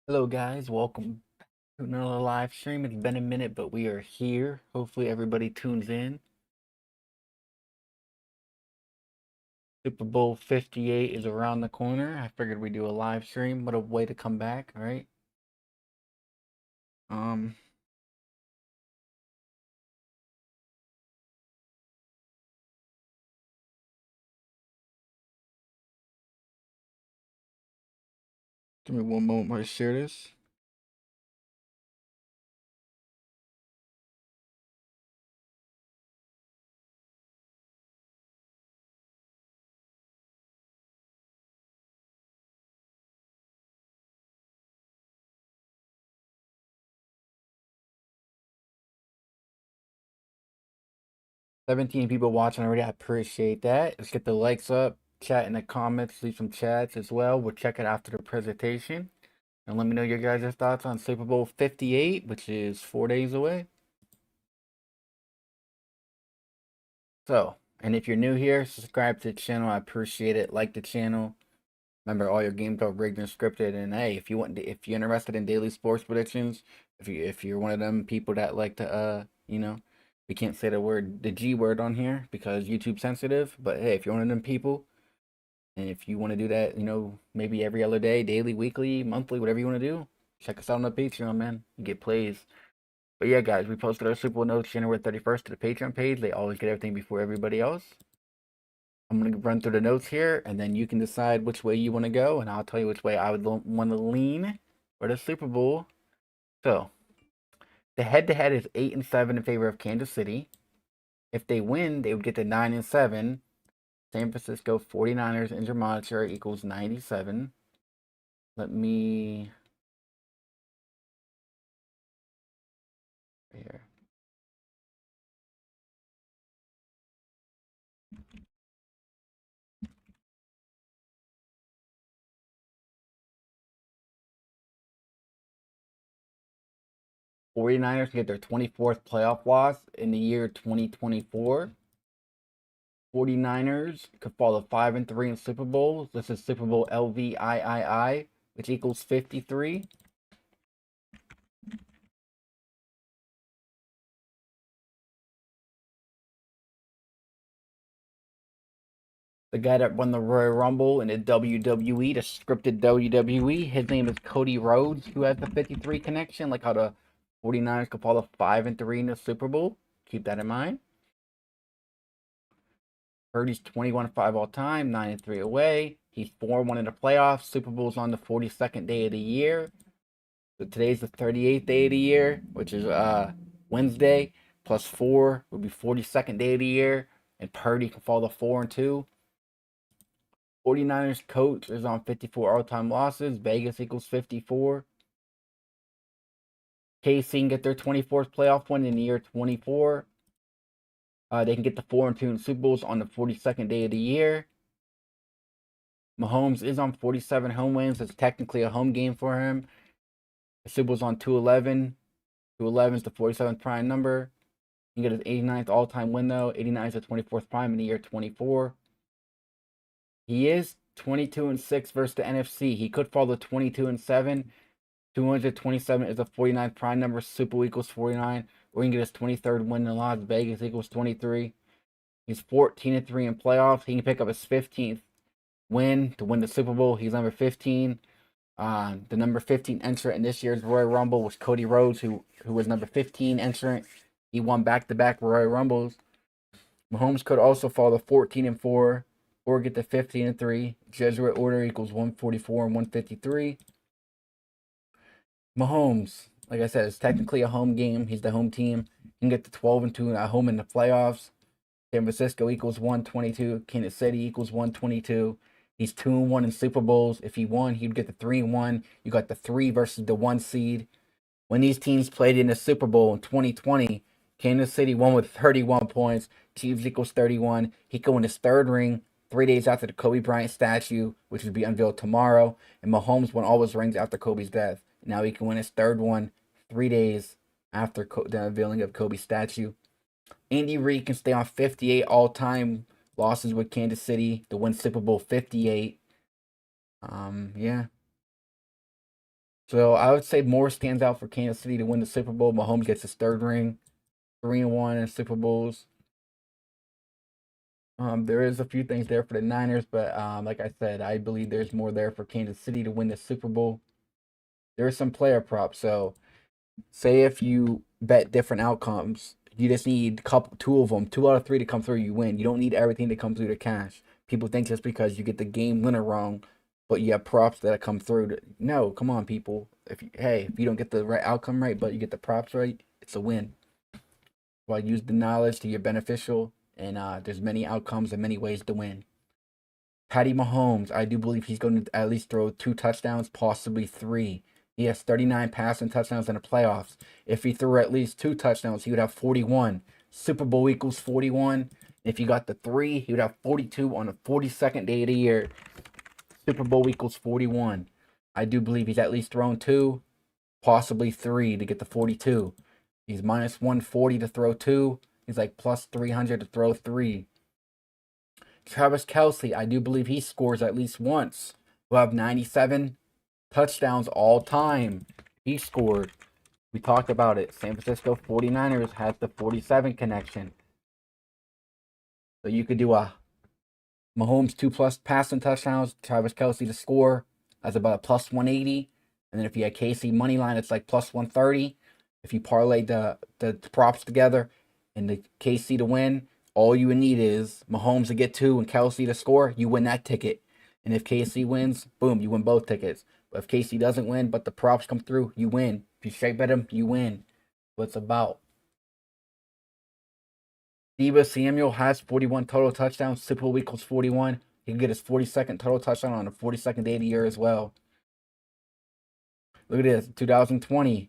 Hello guys, welcome to another live stream. It's been a minute, but we are here. Hopefully everybody tunes in. Super Bowl 58 is around the corner. I figured we'd do a live stream. What a way to come back, right? Um, Give me one moment while I share this. – 17 people watching already. I appreciate that. Let's get the likes up. Chat in the comments. Leave some chats as well. We'll check it after the presentation. And let me know your guys' thoughts on Super Bowl 58, which is 4 days away. So, and if you're new here, subscribe to the channel. I appreciate it. Like the channel. Remember, all your games are rigged and scripted. And hey, if you're interested in daily sports predictions, if you're one of them people that like to we can't say the G word on here because YouTube's sensitive. But hey, if you're one of them people, and if you want to do that, maybe every other day, daily, weekly, monthly, whatever you want to do, check us out on the Patreon, man. You get plays. But yeah, guys, we posted our Super Bowl notes January 31st to the Patreon page. They always get everything before everybody else. I'm going to run through the notes here, and then you can decide which way you want to go, and I'll tell you which way I would want to lean for the Super Bowl. So, the head-to-head is 8-7 in favor of Kansas City. If they win, they would get to 9-7. San Francisco 49ers in gematria equals 97. Let me... Right here. 49ers get their 24th playoff loss in the year 2024. 49ers could fall to 5-3 in Super Bowls. This is Super Bowl LVIII, which equals 53. The guy that won the Royal Rumble in the WWE, the scripted WWE, his name is Cody Rhodes, who has the 53 connection, like how the 49ers could fall to 5-3 in the Super Bowl. Keep that in mind. Purdy's 21-5 all time, 9-3 away. He's 4-1 in the playoffs. Super Bowl's on the 42nd day of the year. So today's the 38th day of the year, which is Wednesday. Plus 4 would be 42nd day of the year. And Purdy can fall to 4-2. 49ers coach is on 54 all-time losses. Vegas equals 54. KC can get their 24th playoff win in the year 24. They can get the 4-2 in Super Bowls on the 42nd day of the year. Mahomes is on 47 home wins. It's technically a home game for him. The Super Bowl's on 211. 211 is the 47th prime number. He can get his 89th all-time win, though. 89 is the 24th prime in the year 24. He is 22-6 versus the NFC. He could fall to 22-7. 227 is the 49th prime number. Super equals 49. Or he can get his 23rd win in Las Vegas equals 23. He's 14-3 in playoffs. He can pick up his 15th win to win the Super Bowl. He's number 15. The number 15 entrant in this year's Royal Rumble was Cody Rhodes, who was number 15 entrant. He won back-to-back Royal Rumbles. Mahomes could also fall to 14-4 or get to 15-3. Jesuit order equals 144 and 153. Mahomes, like I said, it's technically a home game. He's the home team. He can get to 12-2 at home in the playoffs. San Francisco equals 122. Kansas City equals 122. He's 2-1 in Super Bowls. If he won, he'd get the 3-1. You got the 3 versus the 1 seed. When these teams played in the Super Bowl in 2020, Kansas City won with 31 points. Chiefs equals 31. He could win his third ring 3 days after the Kobe Bryant statue, which would be unveiled tomorrow. And Mahomes won all his rings after Kobe's death. Now he can win his third one 3 days after the unveiling of Kobe's statue. Andy Reid can stay on 58 all-time losses with Kansas City to win Super Bowl 58. Yeah. So I would say more stands out for Kansas City to win the Super Bowl. Mahomes gets his third ring, 3-1 in Super Bowls. There is a few things there for the Niners, but like I said, I believe there's more there for Kansas City to win the Super Bowl. There's some player props. So say if you bet different outcomes, you just need two of them, 2 out of 3 to come through. You win. You don't need everything to come through to cash. People think just because you get the game winner wrong, but you have props that come through. No, come on, people. If you don't get the right outcome right, but you get the props right, it's a win. Well, use the knowledge to your beneficial, and there's many outcomes and many ways to win. Patty Mahomes, I do believe he's going to at least throw 2 touchdowns, possibly 3. He has 39 passing touchdowns in the playoffs. If he threw at least 2 touchdowns, he would have 41. Super Bowl equals 41. If he got the 3, he would have 42 on the 42nd day of the year. Super Bowl equals 41. I do believe he's at least thrown 2, possibly 3 to get the 42. He's minus 140 to throw 2. He's like plus 300 to throw 3. Travis Kelce, I do believe he scores at least once. We'll have 97 touchdowns all time. He scored. We talked about it. San Francisco 49ers has the 47 connection. So you could do a Mahomes 2+ passing touchdowns, Travis Kelce to score. That's about a plus 180. And then if you had KC money line, it's like plus 130. If you parlay the props together and the KC to win, all you would need is Mahomes to get 2 and Kelce to score. You win that ticket. And if KC wins, boom, you win both tickets. But if KC doesn't win, but the props come through, you win. If you straight bet him, you win. What it's about. Deebo Samuel has 41 total touchdowns. Super Bowl equals 41. He can get his 42nd total touchdown on the 42nd day of the year as well. Look at this, 2020.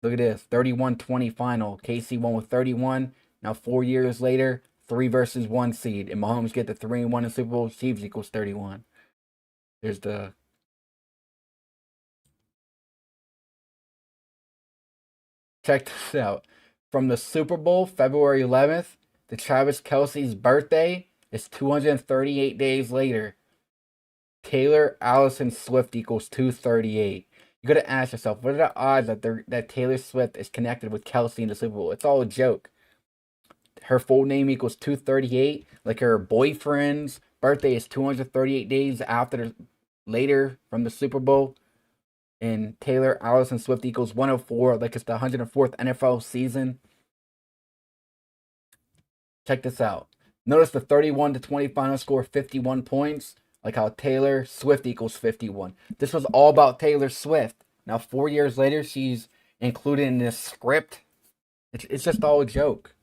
Look at this, 31-20 final. KC won with 31. Now 4 years later, 3 versus 1 seed. And Mahomes get the 3-1 in Super Bowl. Chiefs equals 31. There's the check this out. From the Super Bowl, February 11th, to Travis Kelce's birthday is 238 days later. Taylor Allison Swift equals 238. You gotta ask yourself, what are the odds that Taylor Swift is connected with Kelce in the Super Bowl? It's all a joke. Her full name equals 238. Like her boyfriend's birthday is 238 days later from the Super Bowl. And Taylor Allison Swift equals 104, like it's the 104th NFL season. Check this out. Notice the 31-20 final score, 51 points, like how Taylor Swift equals 51. This was all about Taylor Swift. Now, 4 years later, she's included in this script. It's just all a joke.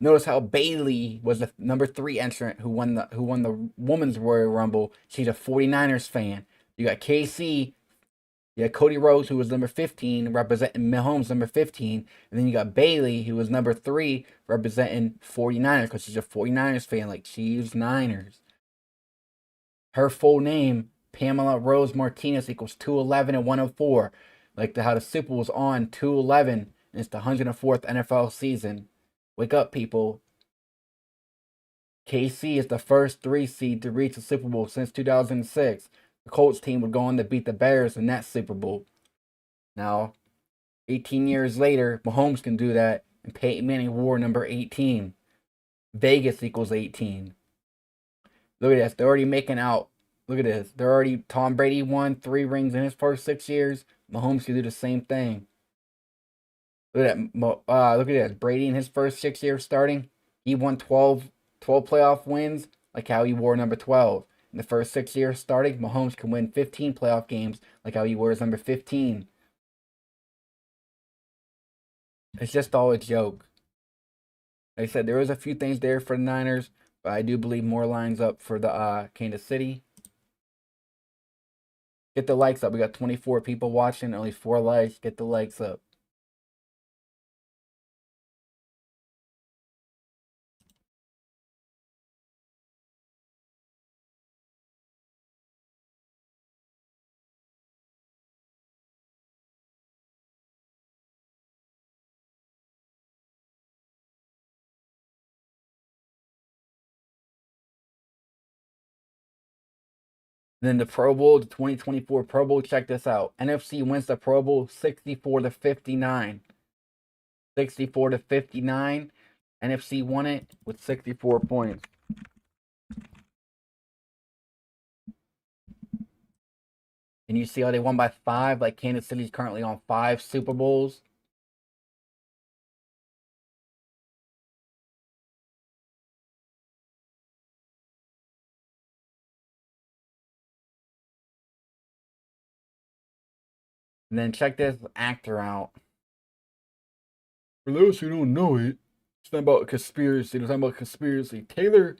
Notice how Bailey was the number 3 entrant who won the Women's Royal Rumble. She's a 49ers fan. You got KC. You got Cody Rhodes, who was number 15, representing Mahomes, number 15. And then you got Bailey, who was number 3, representing 49ers, because she's a 49ers fan, like Chiefs, Niners. Her full name, Pamela Rose Martinez, equals 211 and 104. Like how the Super Bowl was on 211, and it's the 104th NFL season. Wake up, people. KC is the first 3 seed to reach the Super Bowl since 2006. The Colts team would go on to beat the Bears in that Super Bowl. Now, 18 years later, Mahomes can do that, and Peyton Manning wore number 18. Vegas equals 18. Look at this. They're already making out. Look at this. Tom Brady won 3 rings in his first 6 years. Mahomes can do the same thing. Look at that. Look at this. Brady in his first 6 years starting, he won 12 playoff wins, like how he wore number 12. In the first 6 years starting, Mahomes can win 15 playoff games, like how he wears number 15. It's just all a joke. Like I said, there was a few things there for the Niners, but I do believe more lines up for the Kansas City. Get the likes up. We got 24 people watching, only 4 likes. Get the likes up. Then the Pro Bowl, the 2024 Pro Bowl, check this out. NFC wins the Pro Bowl 64-59. 64-59. NFC won it with 64 points. And you see how they won by 5? Like Kansas City's currently on 5 Super Bowls. And then check this actor out. For those who don't know it, it's not about conspiracy. It's not about conspiracy. Taylor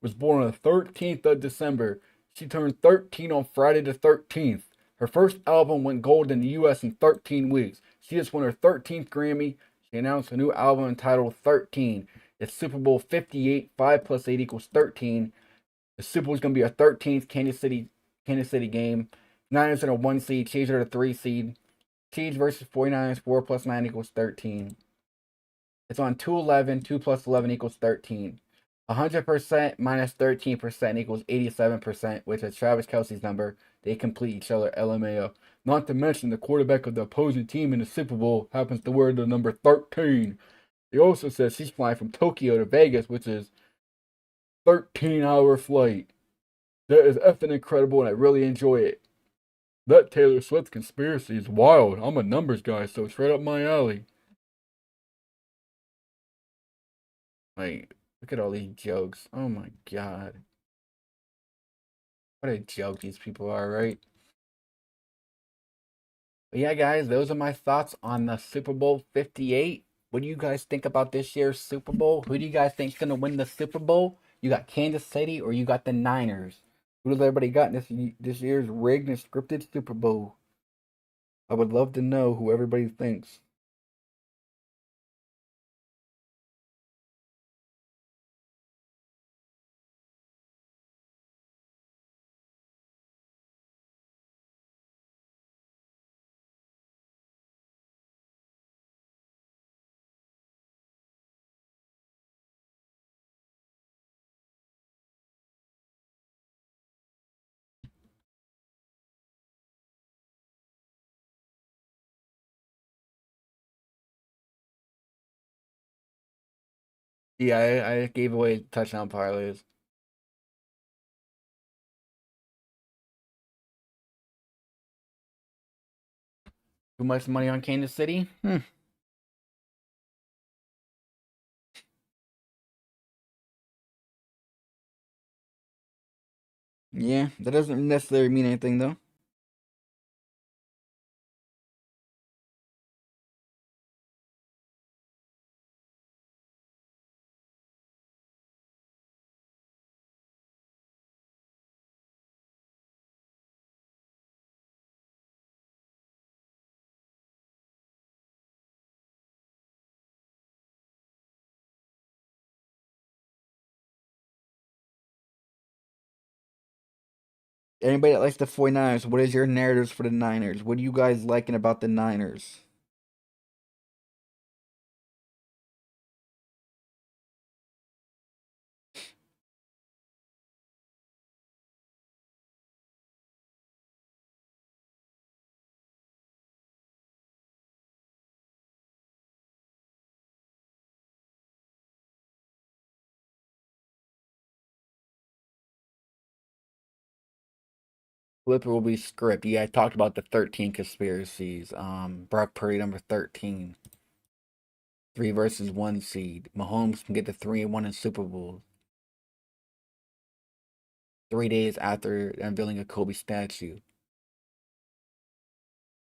was born on the 13th of December. She turned 13 on Friday the 13th. Her first album went gold in the US in 13 weeks. She just won her 13th Grammy. She announced a new album entitled 13. It's Super Bowl 58. 5 plus 8 equals 13. The Super Bowl is going to be a 13th Kansas City game. Niners are a 1 seed. Chiefs are a 3 seed. Chiefs versus 49ers. 4 plus 9 equals 13. It's on 211. 2 plus 11 equals 13. 100% minus 13% equals 87%, which is Travis Kelce's number. They complete each other, LMAO. Not to mention the quarterback of the opposing team in the Super Bowl happens to wear the number 13. They also said she's flying from Tokyo to Vegas, which is 13-hour flight. That is effing incredible, and I really enjoy it. That Taylor Swift conspiracy is wild. I'm a numbers guy, so it's right up my alley. Like, look at all these jokes. Oh my god. What a joke these people are, right? But yeah, guys, those are my thoughts on the Super Bowl 58. What do you guys think about this year's Super Bowl? Who do you guys think is going to win the Super Bowl? You got Kansas City or you got the Niners? Who does everybody got in this year's rigged and scripted Super Bowl? I would love to know who everybody thinks. Yeah, I gave away touchdown parlays. Too much money on Kansas City? Yeah, that doesn't necessarily mean anything though. Anybody that likes the 49ers, what is your narratives for the Niners? What are you guys liking about the Niners? Flipper will be script. Yeah, I talked about the 13 conspiracies. Brock Purdy number 13. 3 versus 1 seed. Mahomes can get the 3-1 in Super Bowl. 3 days after unveiling a Kobe statue.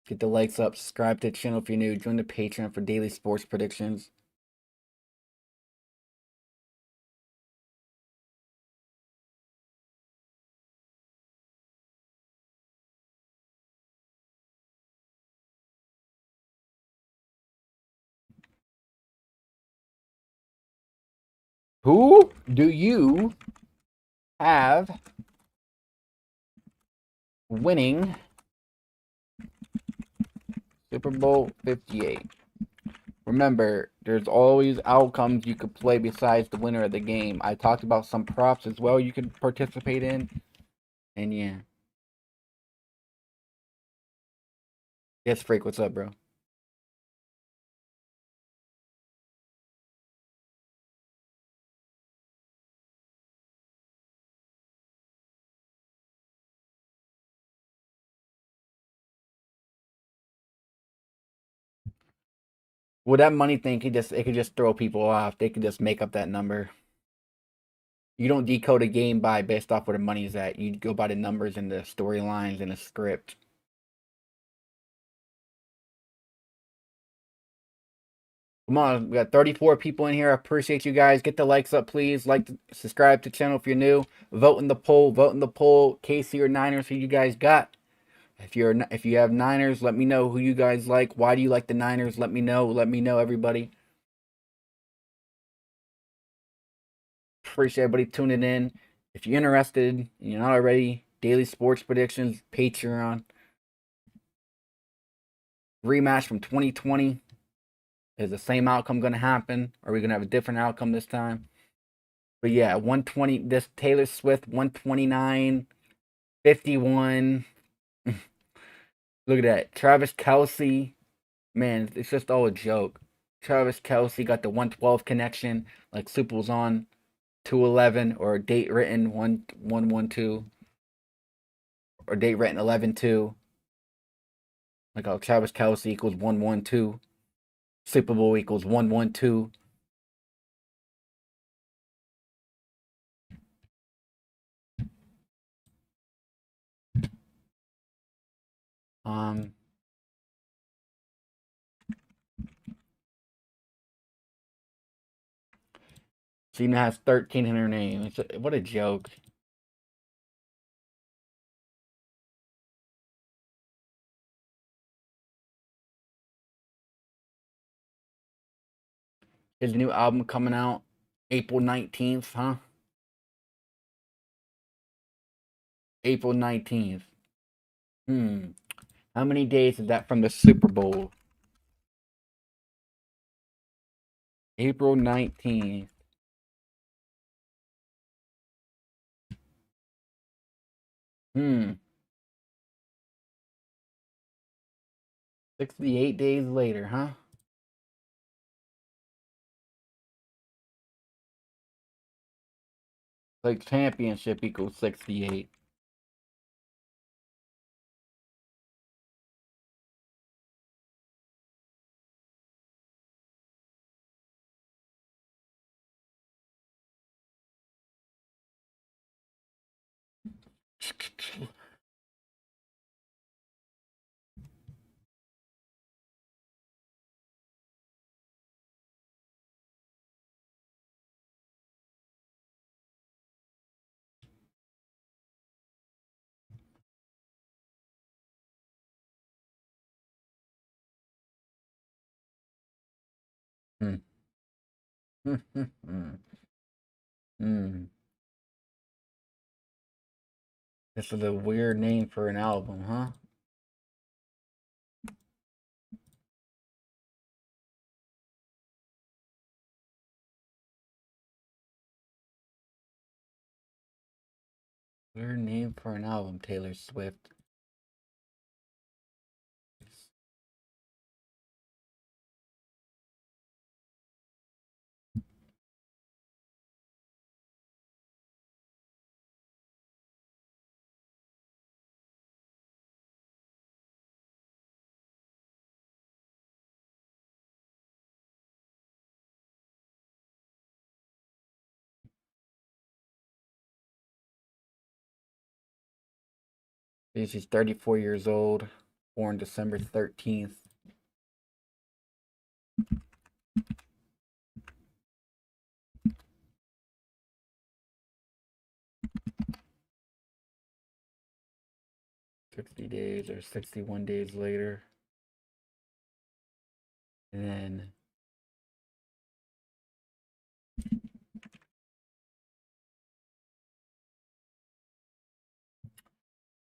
Get the likes up. Subscribe to the channel if you're new. Join the Patreon for daily sports predictions. Who do you have winning Super Bowl 58? Remember, there's always outcomes you could play besides the winner of the game. I talked about some props as well you could participate in. And yeah. Yes, Freak, what's up, bro? Well, that money thing could just it could just throw people off. They could just make up that number. You don't decode a game by based off where the money's at. You go by the numbers and the storylines and the script. Come on, we got 34 people in here. I appreciate you guys. Get the likes up, please. Like, subscribe to the channel if you're new. Vote in the poll. Vote in the poll. KC or Niners, who you guys got? If you have Niners, let me know who you guys like. Why do you like the Niners? Let me know. Let me know, everybody. Appreciate everybody tuning in. If you're interested and you're not already, daily sports predictions, Patreon. Rematch from 2020. Is the same outcome going to happen? Are we going to have a different outcome this time? But yeah, 120. This Taylor Swift 129, 51. Look at that. Travis Kelsey. Man, it's just all a joke. Travis Kelsey got the 112 connection, like Super was on 211, or date written 1112, or date written 112. Like how Travis Kelsey equals 112. Super Bowl equals 112. Um, she now has 13 in her name. What a joke. His new album coming out April 19th, huh? April 19th. Hmm. How many days is that from the Super Bowl? April 19th. Hmm. 68 days later, huh? Like championship equals 68. Hmm. Hmm. Hmm. Hmm. This is a weird name for an album, huh? Weird name for an album, Taylor Swift. She's 34 years old, born December 13th. 60 days or 61 days later. And then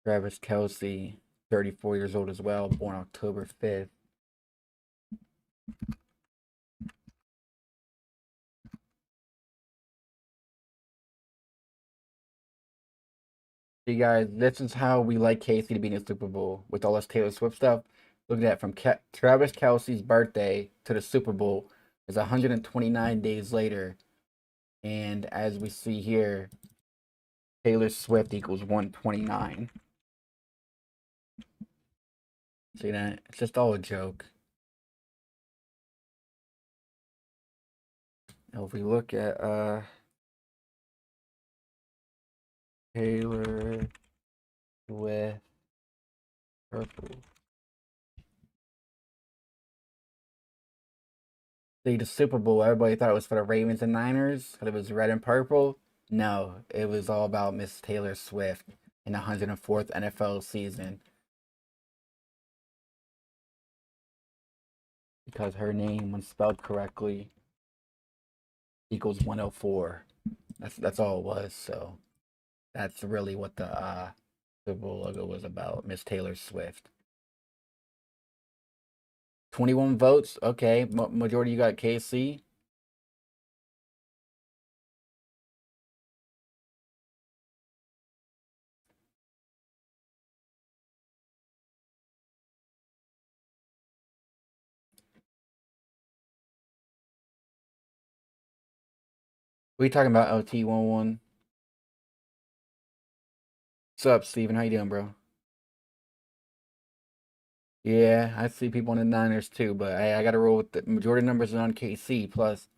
Travis Kelsey, 34 years old as well, born October 5th. See, guys, this is how we like Casey to be in the Super Bowl with all this Taylor Swift stuff. Look at that. From Travis Kelsey's birthday to the Super Bowl is 129 days later. And as we see here, Taylor Swift equals 129. See that? It's just all a joke. Now if we look at Taylor Swift purple. See the Super Bowl, everybody thought it was for the Ravens and Niners, because it was red and purple. No, it was all about Miss Taylor Swift in the 104th NFL season. Because her name, when spelled correctly, equals 104. That's all it was. So that's really what the Super Bowl logo was about. Miss Taylor Swift. 21 votes. Okay, majority you got KC. We talking about LT11. What's up, Steven? How you doing, bro? Yeah, I see people on the Niners too, but I got to roll with the majority numbers on KC. Plus,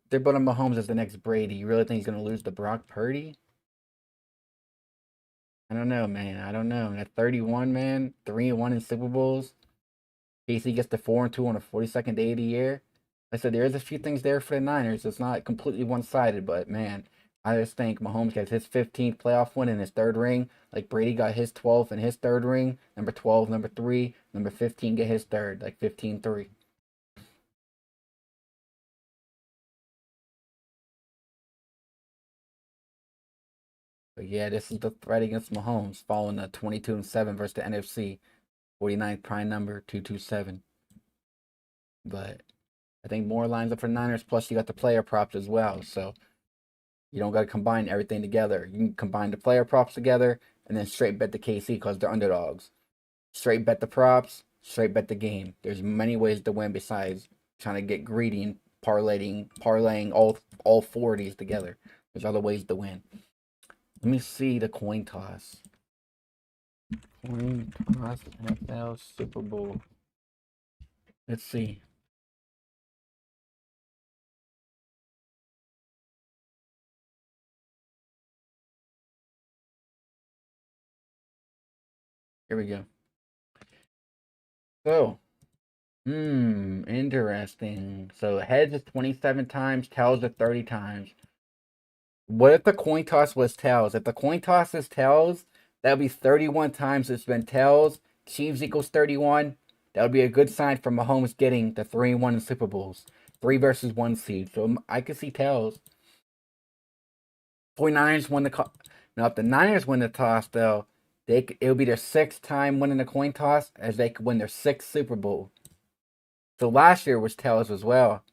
they're putting Mahomes as the next Brady. You really think he's going to lose to Brock Purdy? I don't know, man. I don't know. At 31, man, 3-1 in Super Bowls. KC gets to 4-2 on the 42nd day of the year. Like I said, there is a few things there for the Niners. It's not completely one-sided, but man, I just think Mahomes gets his 15th playoff win in his third ring. Like Brady got his 12th in his third ring. Number 12, number 3, number 15 get his third, like 15-3. But yeah, this is the threat against Mahomes, following the 22-7 versus the NFC. 49th prime number, 227. But I think more lines up for Niners. Plus, you got the player props as well. So you don't got to combine everything together. You can combine the player props together and then straight bet the KC because they're underdogs. Straight bet the props, straight bet the game. There's many ways to win besides trying to get greedy and parlaying all four of these together. There's other ways to win. Let me see the coin toss. Coin toss NFL Super Bowl. Let's see. Here we go. So, interesting. So heads is 27 times, tails are 30 times. What if the coin toss was tails? If the coin toss is tails, that would be 31 times it's been tails. Chiefs equals 31. That would be a good sign for Mahomes getting the 3-1 in Super Bowls. 3 versus 1 seed. So I could see tails. 49ers won the now if the Niners win the toss though, it'll be their sixth time winning the coin toss as they could win their sixth Super Bowl. So last year was tails as well.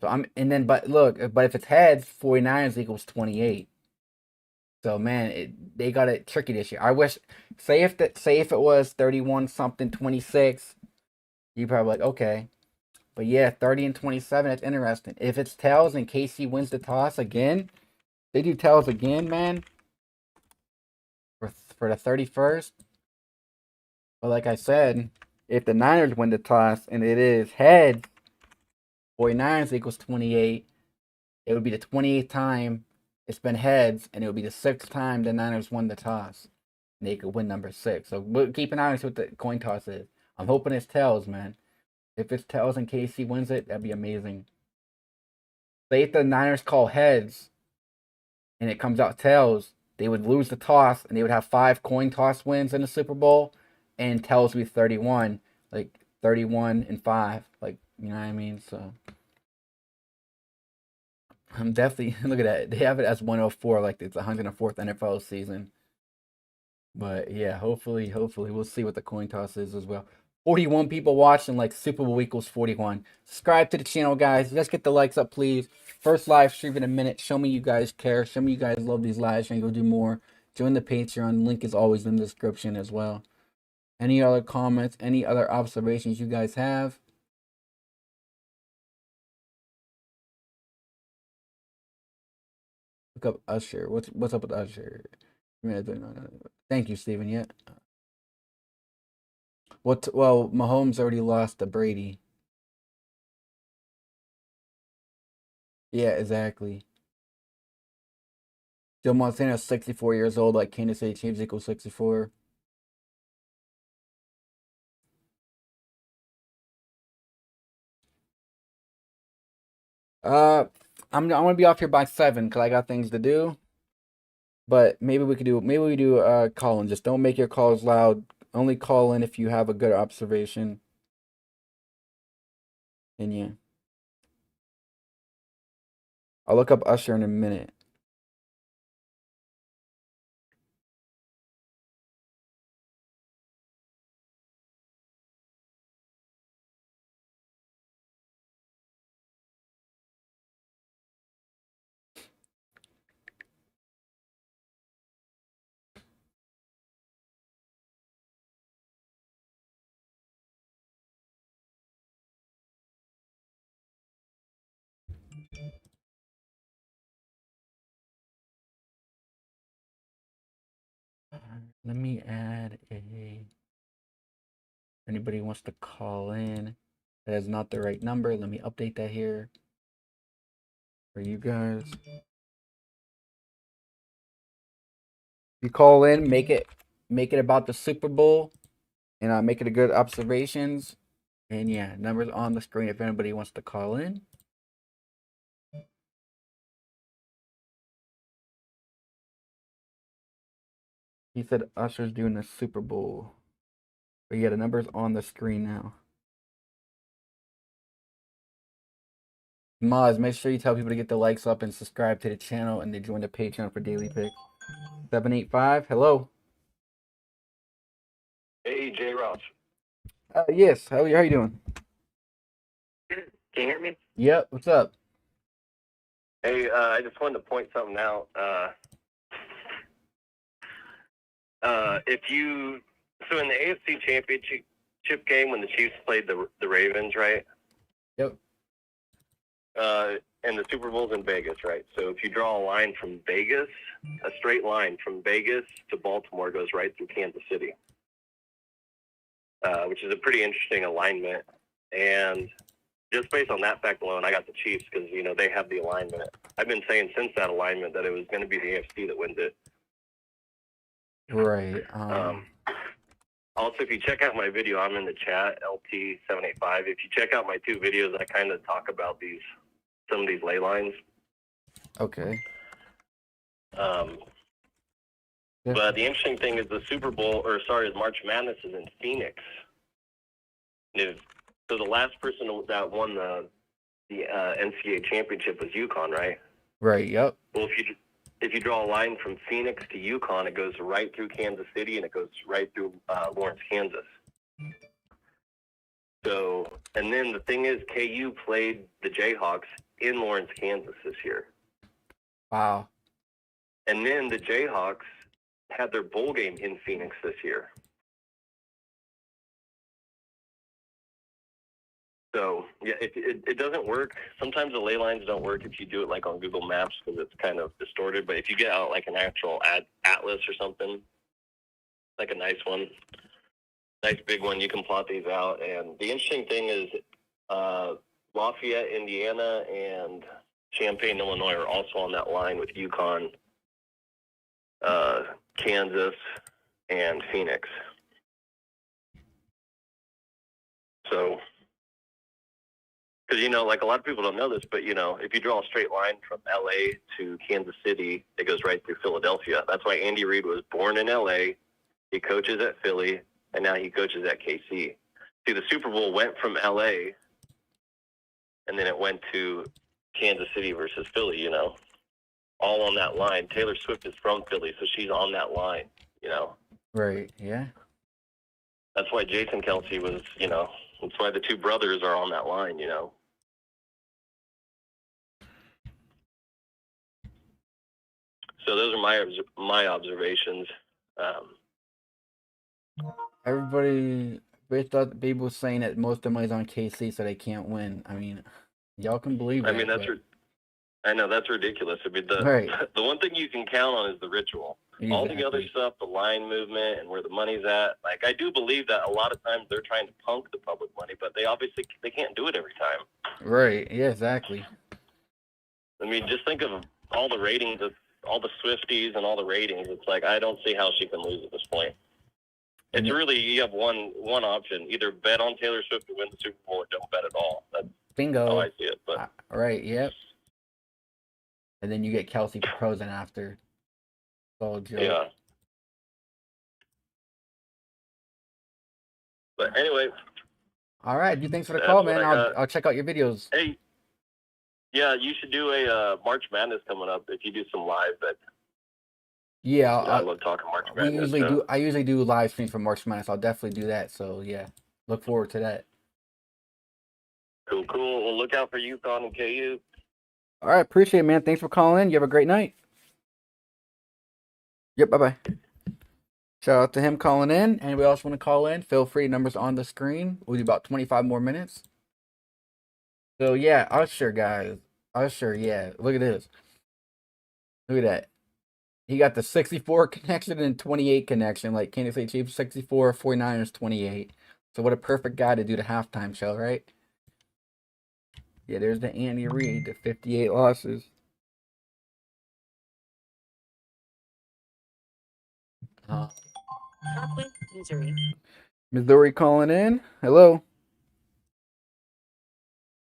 So but look, but if it's heads, 49ers equals 28. So man, they got it tricky this year. I wish say if it was 31 something 26, you probably like okay. But yeah, 30 and 27, it's interesting. If it's tails and KC wins the toss again, they do tails again, man. For the 31st. But like I said, if the Niners win the toss and it is heads, 49ers equals 28, it would be the 28th time it's been heads, and it would be the sixth time the Niners won the toss. And they could win number 6. So keep an eye on what the coin toss is. I'm hoping it's tails, man. If it's tails and KC wins it, that'd be amazing. Say if the Niners call heads and it comes out tails, they would lose the toss and they would have 5 coin toss wins in the Super Bowl, and tails would be 31, like 31 and 5, like you know what I mean. So I'm definitely look at that. They have it as 104, like it's 104th NFL season. But yeah, hopefully we'll see what the coin toss is as well. 41 people watching, like Super Bowl equals 41. Subscribe to the channel, guys. Let's get the likes up, please. First live stream in a minute. Show me you guys care. Show me you guys love these lives and go do more. Join the Patreon. Link is always in the description as well. Any other comments? Any other observations you guys have? Look up Usher. What's up with Usher? Thank you, Steven. Yeah. Well, Mahomes already lost to Brady. Yeah, exactly. Joe Montana's 64 years old, like Kansas City Chiefs equals 64. Uh, I'm gonna be off here by 7 because I got things to do. But maybe we do call in. Just don't make your calls loud. Only call in if you have a good observation. And yeah. I'll look up Usher in a minute. Let me add a. Anybody wants to call in that is not the right number, let me update that here for you guys. If you call in, make it about the Super Bowl, and make it a good observations. And yeah, numbers on the screen if anybody wants to call in. He said Usher's doing the Super Bowl. But yeah, the number's on the screen now. Moz, make sure you tell people to get the likes up and subscribe to the channel and they join the Patreon for daily picks. 785, hello. Hey, J. Ross. Yes, how you doing? Can you hear me? Yep, what's up? Hey, I just wanted to point something out. So in the AFC Championship game when the Chiefs played the Ravens, right? Yep. And the Super Bowl's in Vegas, right? So if you draw a line from Vegas, a straight line from Vegas to Baltimore goes right through Kansas City, which is a pretty interesting alignment. And just based on that fact alone, I got the Chiefs because, they have the alignment. I've been saying since that alignment that it was going to be the AFC that wins it. Right. Also, if you check out my video, I'm in the chat, LT785. If you check out my 2 videos, I kind of talk about some of these ley lines. Okay. But the interesting thing is the March Madness is in Phoenix. So the last person that won the NCAA championship was UConn, right? Right. Yep. Well, if you draw a line from Phoenix to UConn, it goes right through Kansas City and it goes right through Lawrence, Kansas. So, and then the thing is, KU played the Jayhawks in Lawrence, Kansas this year. Wow. And then the Jayhawks had their bowl game in Phoenix this year. So, yeah, it doesn't work. Sometimes the ley lines don't work if you do it like on Google Maps because it's kind of distorted. But if you get out like an actual atlas or something, like a nice one, nice big one, you can plot these out. And the interesting thing is Lafayette, Indiana, and Champaign, Illinois are also on that line with UConn, Kansas, and Phoenix. So, because, like a lot of people don't know this, but, if you draw a straight line from LA to Kansas City, it goes right through Philadelphia. That's why Andy Reid was born in LA. He coaches at Philly, and now he coaches at KC. See, the Super Bowl went from LA, and then it went to Kansas City versus Philly, all on that line. Taylor Swift is from Philly, so she's on that line, Right. Yeah. That's why Jason Kelsey was, that's why the 2 brothers are on that line, So those are my observations. Everybody, thought people was saying that most of the money's on KC, so they can't win. I mean, y'all can believe I mean, that, but I know that's ridiculous. I mean, right, the one thing you can count on is the ritual. All the other exactly. stuff, the line movement and where the money's at. Like, I do believe that a lot of times they're trying to punk the public money, but they can't do it every time. Right, yeah, exactly. I mean, just think of all the ratings of all the Swifties and all the ratings. It's like I don't see how she can lose at this point. And It's really you have one option: either bet on Taylor Swift to win the Super Bowl, or don't bet at all. That's how bingo. I see it. But Right, yep. And then you get Kelsey proposing after. It's all a joke. yeah. But anyway. All right, dude. Thanks for the call, man. I'll check out your videos. Hey, yeah, you should do a March Madness coming up if you do some live. But yeah, I love talking March Madness. I usually do live streams for March Madness. I'll definitely do that. So yeah, look forward to that. Cool. We'll look out for UConn and KU. All right, appreciate it, man. Thanks for calling in. You have a great night. Yep, bye bye. Shout out to him calling in. Anybody else want to call in? Feel free. Numbers on the screen. We'll do about 25 more minutes. So yeah, Usher, guys. Usher, yeah. Look at this. Look at that. He got the 64 connection and 28 connection, like Kansas City Chiefs 64, 49ers 28. So what a perfect guy to do the halftime show, right? Yeah, there's the Andy Reid, the 58 losses. Missouri calling in. Hello.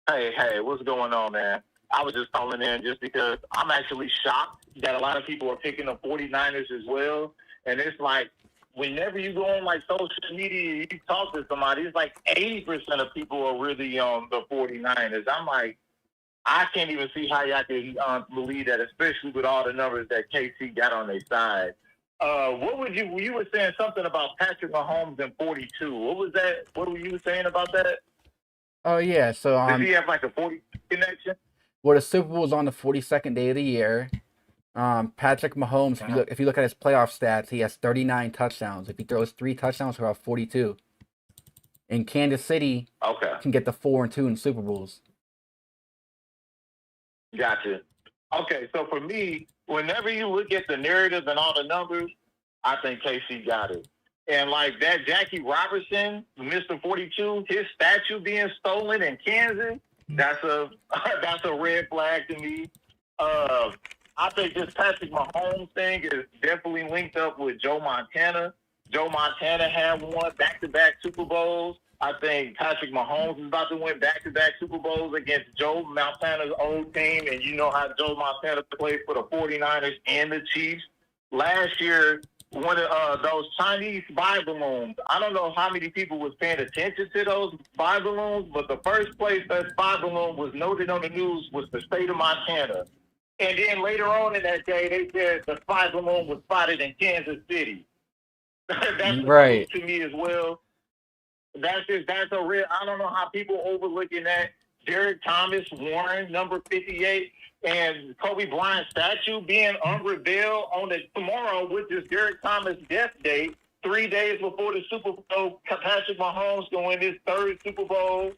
Hey, what's going on, man? I was just calling in just because I'm actually shocked that a lot of people are picking the 49ers as well. And it's like, whenever you go on like social media, you talk to somebody, it's like 80% of people are really on the 49ers. I'm like, I can't even see how y'all can believe that, especially with all the numbers that KC got on their side. What would you were saying something about Patrick Mahomes in 42. What was that? What were you saying about that? Oh yeah, so Does he have like a 40 connection? Well, the Super Bowl is on the 42nd day of the year. Patrick Mahomes, if you look at his playoff stats, he has 39 touchdowns. If he throws 3 touchdowns, he'll have 42. And Kansas City can get the 4 and 2 in Super Bowls. Gotcha. Okay, so for me, whenever you look at the narrative and all the numbers, I think KC got it. And like that Jackie Robertson, Mr. 42, his statue being stolen in Kansas, that's a red flag to me. I think this Patrick Mahomes thing is definitely linked up with Joe Montana. Joe Montana had won back-to-back Super Bowls. I think Patrick Mahomes is about to win back-to-back Super Bowls against Joe Montana's old team, and you know how Joe Montana played for the 49ers and the Chiefs. Last year, one of those Chinese spy balloons, I don't know how many people was paying attention to those spy balloons, but the first place that spy balloon was noted on the news was the state of Montana. And then later on in that day, they said the spy balloon was spotted in Kansas City. That's right to me as well. That's a real. I don't know how people overlooking that. Derek Thomas, Warren, number 58, and Kobe Bryant statue being unrevealed on the tomorrow, which is Derek Thomas' death date, 3 days before the Super Bowl. Patrick Mahomes going his 3rd Super Bowl.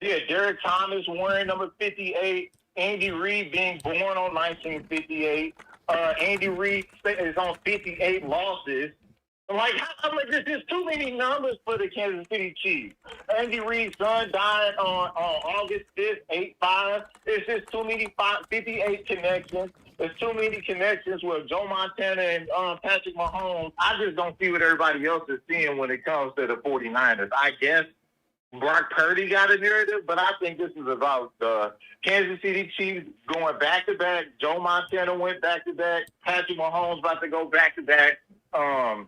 Derek Thomas, Warren, number 58. Andy Reid being born on 1958. Andy Reid is on 58 losses. Like, there's just too many numbers for the Kansas City Chiefs. Andy Reid's son died on August 5th, 8-5. It's just too many 58 connections. There's too many connections with Joe Montana and Patrick Mahomes. I just don't see what everybody else is seeing when it comes to the 49ers. I guess Brock Purdy got a narrative, but I think this is about the Kansas City Chiefs going back-to-back. Joe Montana went back-to-back. Patrick Mahomes about to go back-to-back.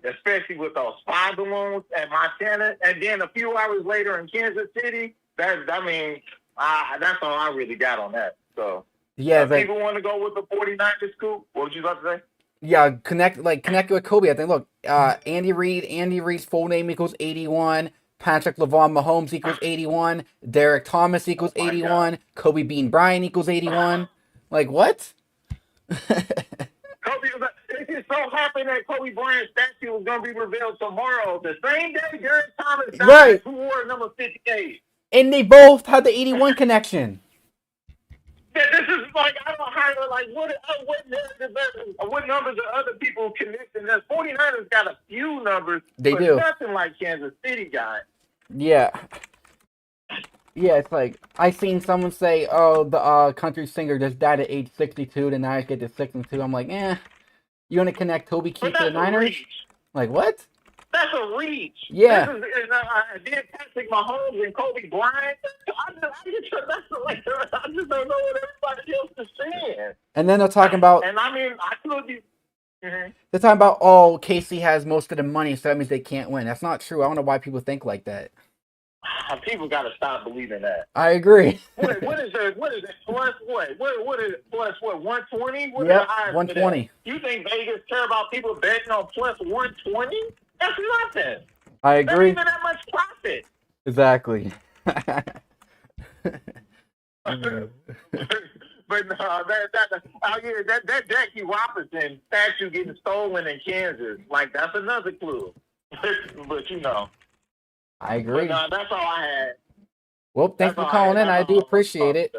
Especially with those spy balloons at Montana, and then a few hours later in Kansas City. That's all I really got on that. So, yeah, people want to go with the 49ers scoop. What was you about to say? Yeah, connect with Kobe. I think. Look, Andy Reid's full name equals 81. Patrick LeVon Mahomes equals 81. Derek Thomas equals 81. God. Kobe Bean Bryant equals 81. Like what? Kobe, it just so happened that Kobe Bryant's statue was going to be revealed tomorrow, the same day Derek Thomas died, Right. who wore number 58. And they both had the 81 connection. This is like, I don't know how, like, what numbers are other people connecting? The 49ers got a few numbers, They but do. nothing like Kansas City got. Yeah. Yeah, it's like, I seen someone say, oh, the country singer just died at age 62, the Niners get to 6-2. I'm like, you want to connect Toby But Keith to the that's a Niners? reach. Like, what? That's a reach. Yeah. This is then Patrick Mahomes and Kobe Bryant. I just don't know what everybody else is saying. And then they're talking about, And I mean, I could be. they're talking about, oh, Casey has most of the money, so that means they can't win. That's not true. I don't know why people think like that. People got to stop believing that. I agree. What is it? Plus what? What is it? Plus what? 120? What Yep, are the odds 120. You think Vegas care about people betting on plus 120? That's nothing. I agree. That's even that much profit. Exactly. But no, that Jackie Robinson statue getting stolen in Kansas, like that's another clue. But you know, I agree. but that's all I had. Well, thanks for calling in. I do appreciate it.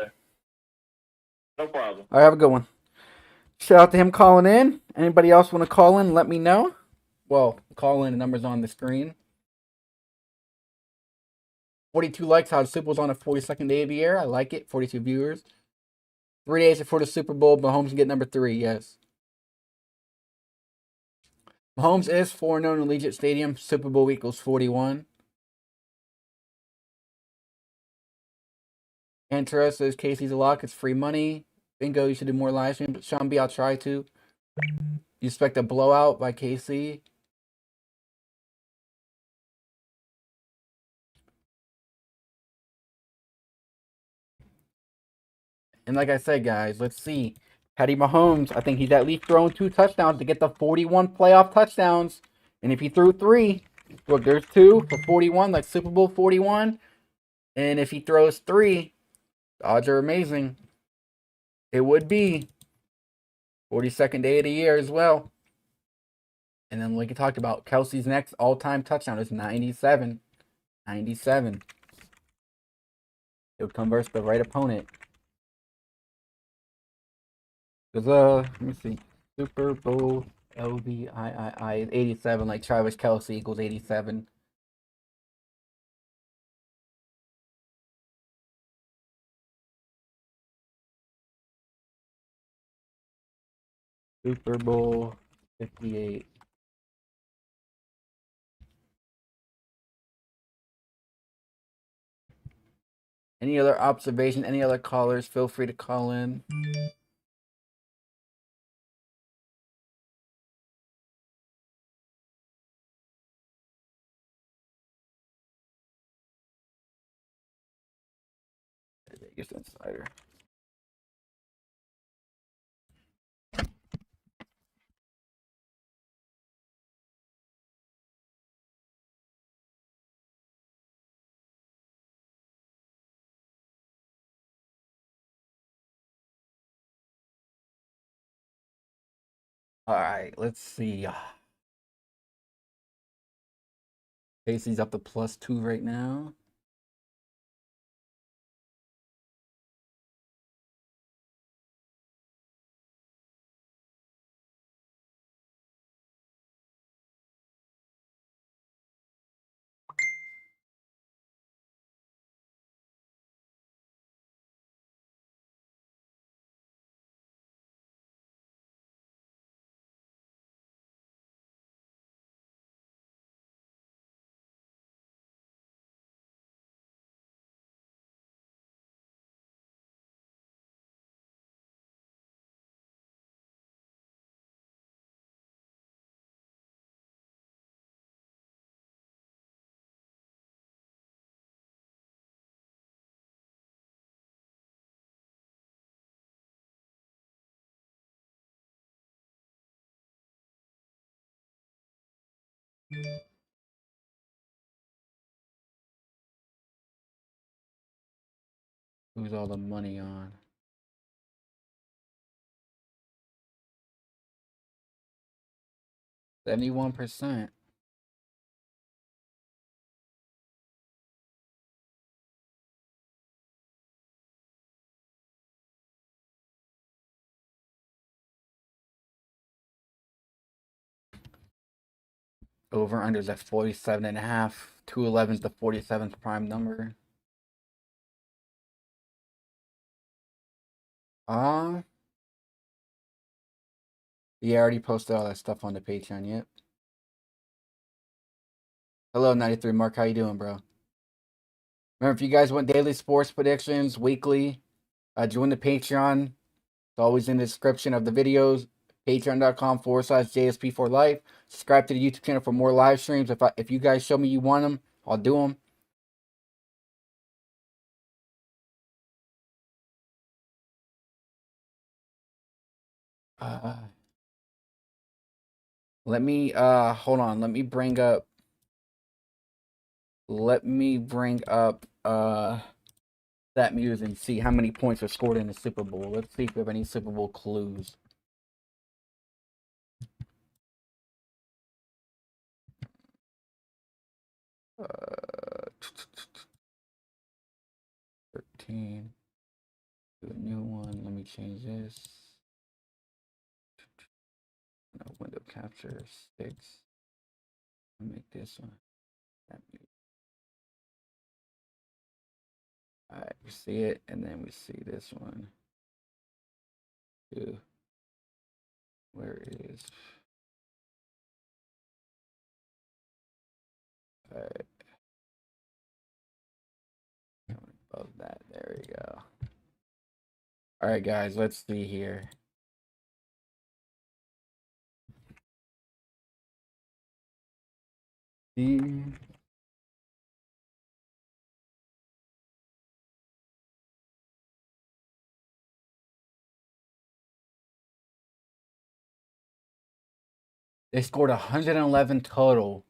No problem. All right, have a good one. Shout out to him calling in. Anybody else want to call in? Let me know. Well, call in. The number's on the screen. 42 likes. How the Super Bowl's on the 42nd day of the year. I like it. 42 viewers. 3 days before the Super Bowl, Mahomes can get number 3. Yes. Mahomes is 4-0 in Allegiant Stadium. Super Bowl equals 41. Antero says Casey's a lock. It's free money. Bingo, you should do more live streams. Sean B, I'll try to. You expect a blowout by Casey? And like I said, guys, let's see. Patty Mahomes, I think he's at least thrown 2 touchdowns to get the 41 playoff touchdowns. And if he threw 3, look, there's 2 for 41, like Super Bowl 41. And if he throws 3, the odds are amazing. It would be 42nd day of the year as well. And then like you talked about, Kelsey's next all-time touchdown is 97. 97. He'll come versus the right opponent. Because, let me see. Super Bowl LVII is 87, like Travis Kelsey equals 87. Super Bowl 58. Any other observation? Any other callers? Feel free to call in. Vegas Insider. All right, let's see. Casey's up to +2 right now. Who's all the money on? 71%. Over unders at 47.5. 211 is the 47th prime number. Yeah, I already posted all that stuff on the Patreon. Yep. Hello, 93 Mark. How you doing, bro? Remember, if you guys want daily sports predictions, weekly, join the Patreon. It's always in the description of the videos. Patreon.com/JSP for life. Subscribe to the YouTube channel for more live streams. If you guys show me you want them, I'll do them. Let me hold on. Let me bring up that music and see how many points are scored in the Super Bowl. Let's see if we have any Super Bowl clues. Uh, 13. Do a new one. Let me change this. No, window capture 6. I'll make this one. Alright, we see it, and then we see this one. Two. Where is? Alright. Above that. There we go. Alright, guys, let's see here. They scored 111 total.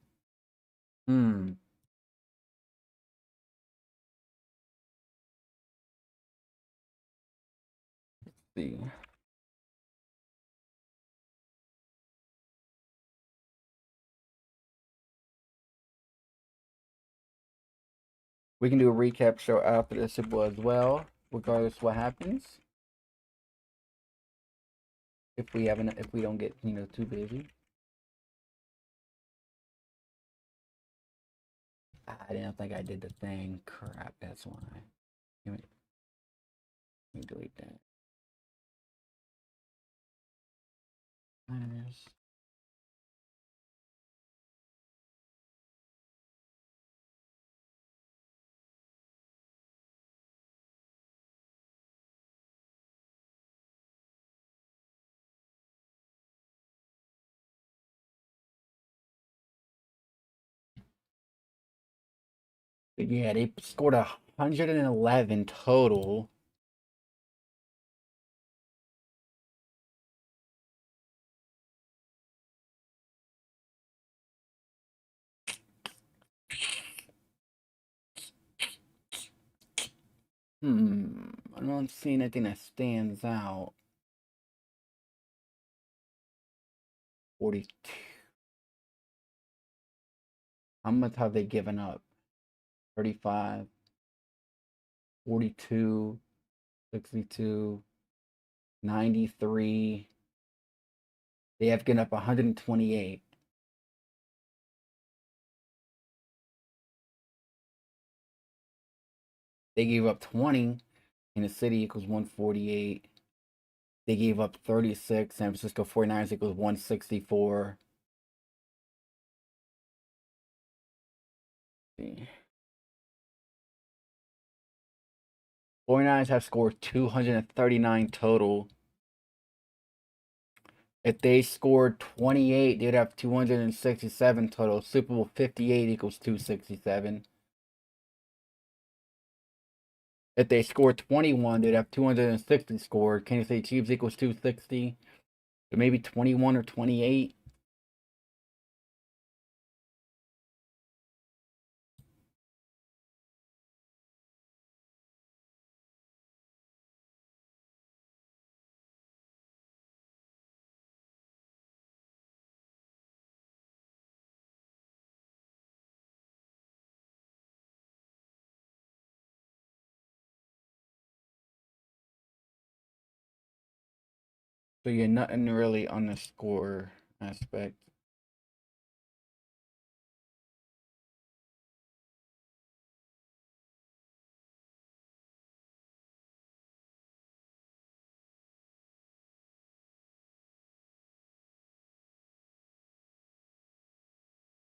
Let's see. We can do a recap show after the Super Bowl as well, regardless of what happens. If we don't get, too busy. I didn't think I did the thing. Crap, that's why. Let me delete that. Minus. But yeah, they scored 111 total. I don't see anything that stands out. 42. How much have they given up? 35, 42, 62, 93. They have given up 128. They gave up 20. In the city equals 148. They gave up 36. San Francisco 49ers equals 164. 49ers have scored 239 total. If they scored 28, they'd have 267 total. Super Bowl 58 equals 267. If they scored 21, they'd have 260 scored. Kansas City Chiefs equals 260. So maybe 21 or 28. So you're nothing really on the score aspect.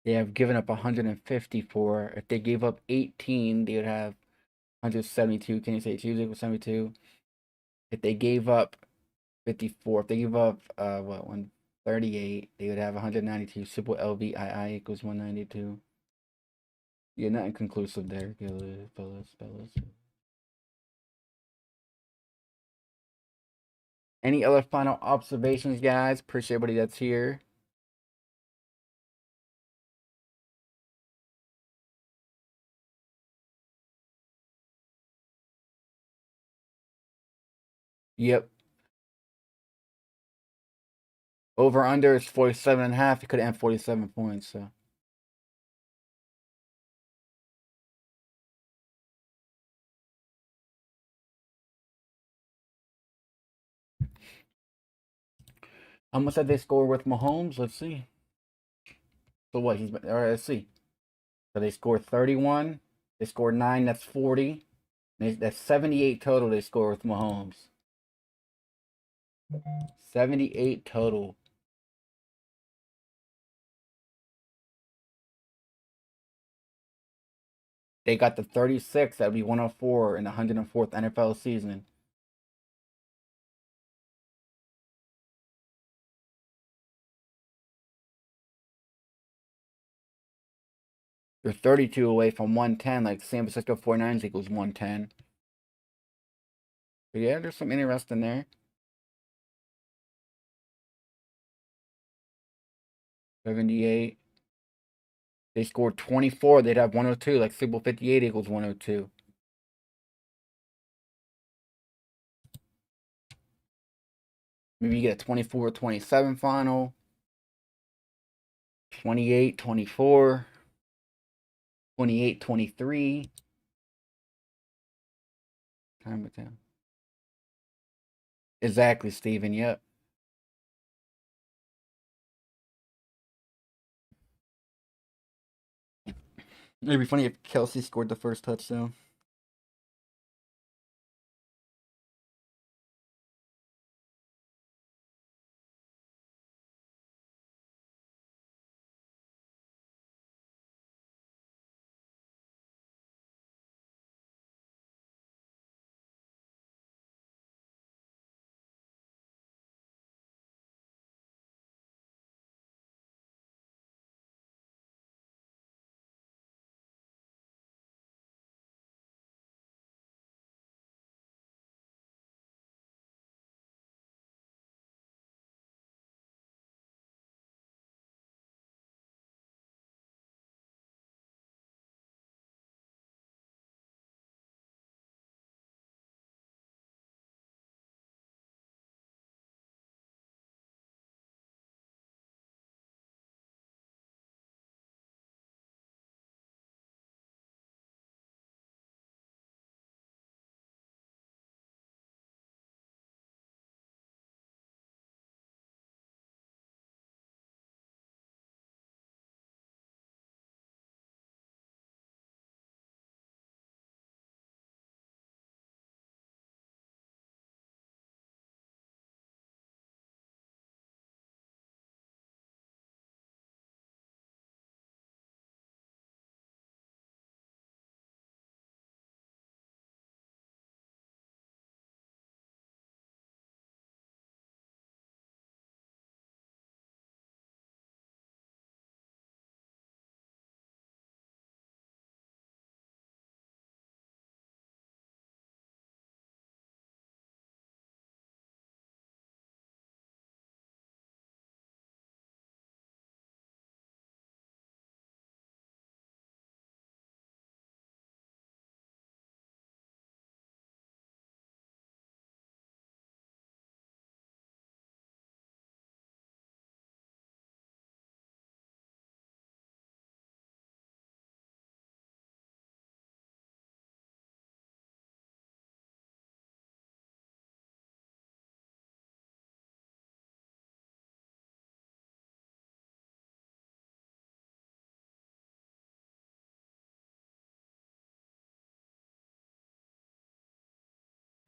They have given up 154. If they gave up 18, they would have 172. Can you say Tuesday was 72? If they gave up 54, if they gave up 138, they would have 192. Simple LVII equals 192. You're not inconclusive there, fellas. Any other final observations, guys? Appreciate everybody that's here. Yep. Over under is 47.5. It could end 47 points, so. How much did they score with Mahomes? Let's see. So what? All right, let's see. So they scored 31. They scored 9. That's 40. That's 78 total they score with Mahomes. 78 total. They got the 36. That would be 104 in the 104th NFL season. They're 32 away from 110, like San Francisco 49ers equals 110. But yeah, there's some interesting there. 78. They scored 24. They'd have 102. Like Super Bowl 58 equals 102. Maybe you get a 24-27 final. 28-24. 28-23. Time it down. Exactly, Steven. Yep. It'd be funny if Kelsey scored the first touchdown.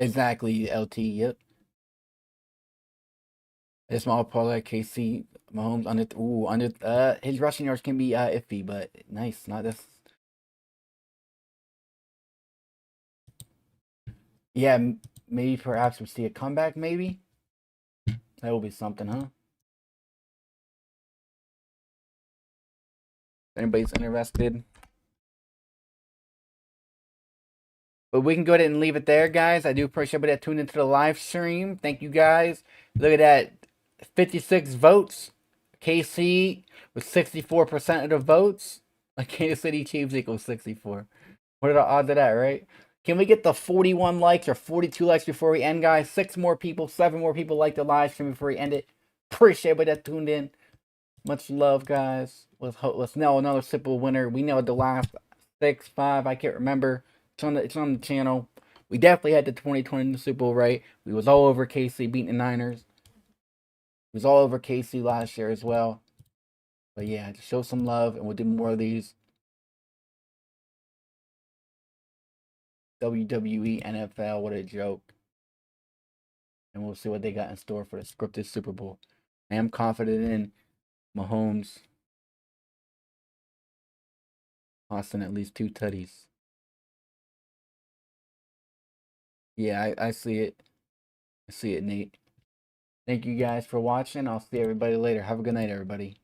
Exactly, LT. Yep. A small parlay, KC Mahomes under his rushing yards can be iffy, but nice. Not this. Yeah, maybe perhaps we see a comeback. Maybe that will be something, huh? If anybody's interested. But we can go ahead and leave it there, guys. I do appreciate everybody that tuned into the live stream. Thank you, guys. Look at that, 56 votes. KC with 64% of the votes. Like Kansas City Chiefs equals 64. What are the odds of that, right? Can we get the 41 likes or 42 likes before we end, guys? 6 more people, 7 more people like the live stream before we end it. Appreciate everybody that tuned in. Much love, guys. Let's know another simple winner. We know the last 6, 5. I can't remember. It's on the channel. We definitely had the 2020 Super Bowl right. We was all over KC beating the Niners. We was all over KC last year as well. But yeah, just show some love, and we'll do more of these. WWE, NFL, what a joke. And we'll see what they got in store for the scripted Super Bowl. I am confident in Mahomes tossing at least 2 tutties. Yeah, I see it. I see it, Nate. Thank you guys for watching. I'll see everybody later. Have a good night, everybody.